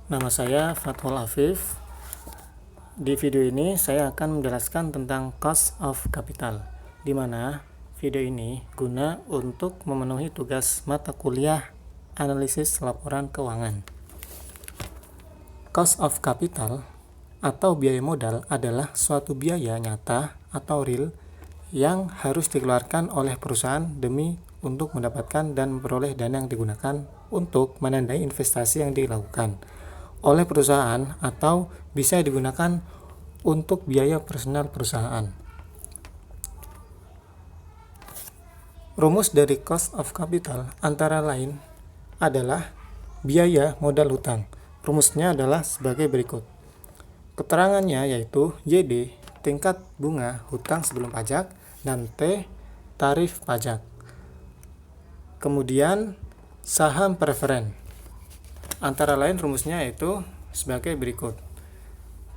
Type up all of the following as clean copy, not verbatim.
Nama saya Fathul Afif. Di video ini saya akan menjelaskan tentang cost of capital, di mana video ini guna untuk memenuhi tugas mata kuliah analisis laporan keuangan. Cost of capital atau biaya modal adalah suatu biaya nyata atau real yang harus dikeluarkan oleh perusahaan demi untuk mendapatkan dan memperoleh dana yang digunakan untuk menandai investasi yang dilakukan oleh perusahaan atau bisa digunakan untuk biaya personal perusahaan. Rumus dari cost of capital antara lain adalah biaya modal hutang. Rumusnya adalah sebagai berikut. Keterangannya yaitu YD, tingkat bunga hutang sebelum pajak, dan T, tarif pajak. Kemudian saham preferen. Antara lain rumusnya yaitu sebagai berikut.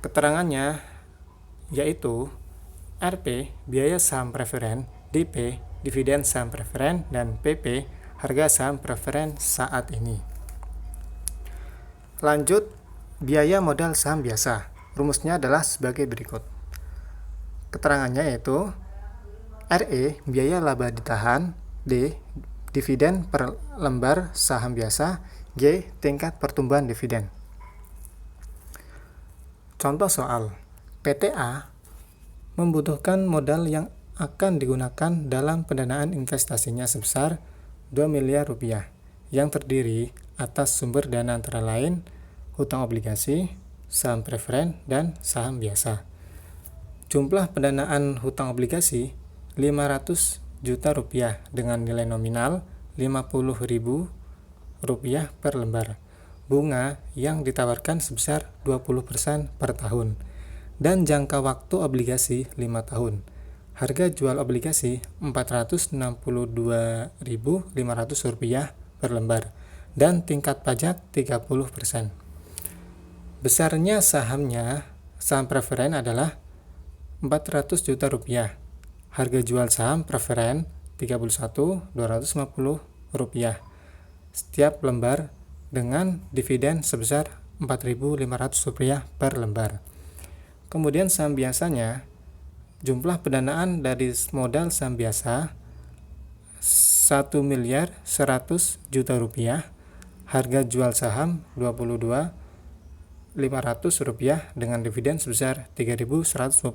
Keterangannya yaitu RP, biaya saham preferen, DP, dividen saham preferen, dan PP, harga saham preferen saat ini. Lanjut, biaya modal saham biasa. Rumusnya adalah sebagai berikut. Keterangannya yaitu RE, biaya laba ditahan, D, dividen per lembar saham biasa, G, tingkat pertumbuhan dividen. Contoh soal, PTA membutuhkan modal yang akan digunakan dalam pendanaan investasinya sebesar 2 miliar rupiah, yang terdiri atas sumber dana antara lain hutang obligasi, saham preferen, dan saham biasa. Jumlah pendanaan hutang obligasi 500 juta rupiah dengan nilai nominal 50.000 rupiah per lembar. Bunga yang ditawarkan sebesar 20% per tahun. Dan jangka waktu obligasi 5 tahun. Harga jual obligasi 462.500 rupiah per lembar. Dan tingkat pajak 30%. Besarnya saham preferen adalah 400 juta rupiah. Harga jual saham preferen 31.250 rupiah setiap lembar dengan dividen sebesar 4.500 rupiah per lembar. Kemudian saham biasanya, jumlah pendanaan dari modal saham biasa 1 miliar 100 juta rupiah. Harga jual saham 22.500 rupiah dengan dividen sebesar 3.125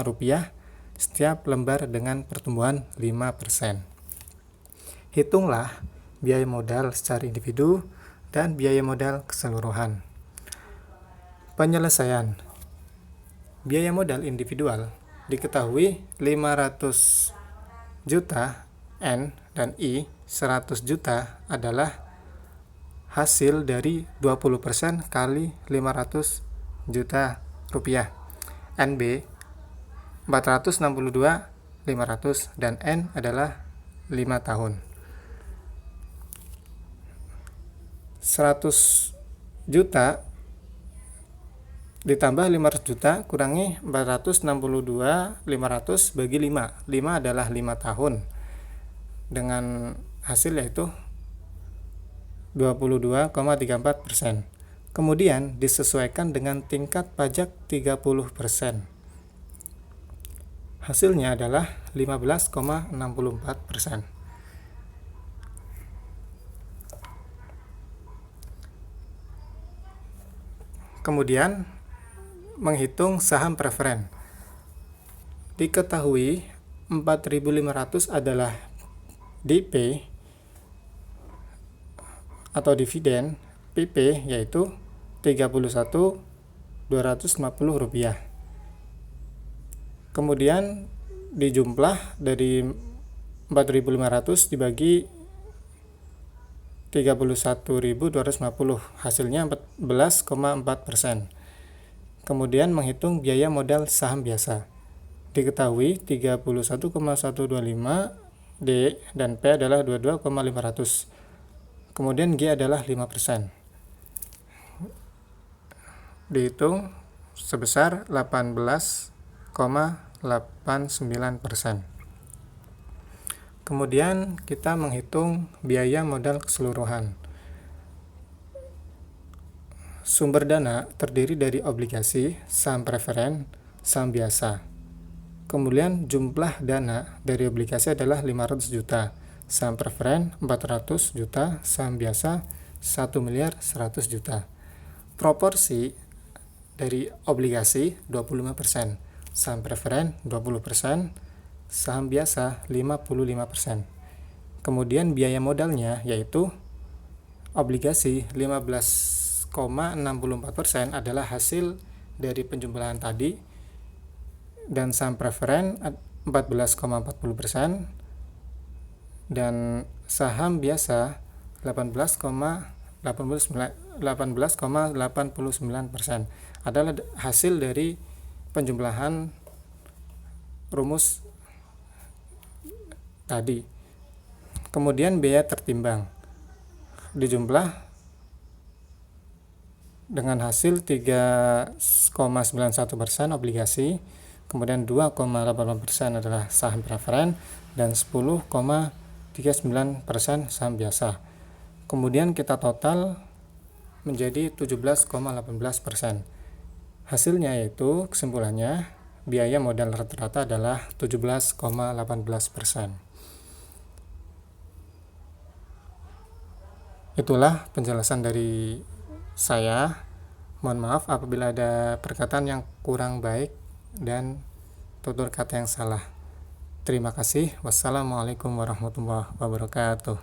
rupiah setiap lembar dengan pertumbuhan 5%. Hitunglah biaya modal secara individu dan biaya modal keseluruhan. Penyelesaian. Biaya modal individual diketahui 500 juta N dan I 100 juta adalah hasil dari 20% kali 500 juta rupiah. NB 462.500 dan N adalah 5 tahun. 100 juta ditambah 500 juta kurangi 462.500 bagi 5. 5 adalah 5 tahun. Dengan hasil yaitu 22,34%. Kemudian disesuaikan dengan tingkat pajak 30%. Hasilnya adalah 15,64%. Kemudian menghitung saham preferen. Diketahui 4.500 adalah DP atau dividen, PP yaitu 31.250 rupiah. Kemudian dijumlah dari 4.500 dibagi 31.250, hasilnya 14,4%. Kemudian menghitung biaya modal saham biasa. Diketahui 31,125 D dan P adalah 22,500. Kemudian G adalah 5%. Dihitung sebesar 18,89%. Kemudian kita menghitung biaya modal keseluruhan. Sumber dana terdiri dari obligasi, saham preferen, saham biasa. Kemudian jumlah dana dari obligasi adalah 500 juta, saham preferen 400 juta, saham biasa 1 miliar 100 juta. Proporsi dari obligasi 25%, saham preferen 20%, saham biasa 55%. Kemudian biaya modalnya yaitu obligasi 15,64% adalah hasil dari penjumlahan tadi, dan saham preferen 14,40%, dan saham biasa 18,89% adalah hasil dari penjumlahan rumus tadi. Kemudian biaya tertimbang dijumlah dengan hasil 3,91% obligasi, kemudian 2,88% adalah saham preferen, dan 10,39% saham biasa. Kemudian kita total menjadi 17,18%. Hasilnya yaitu, kesimpulannya, biaya modal rata-rata adalah 17,18%. Itulah penjelasan dari saya. Mohon maaf apabila ada perkataan yang kurang baik dan tutur kata yang salah. Terima kasih. Wassalamualaikum warahmatullahi wabarakatuh.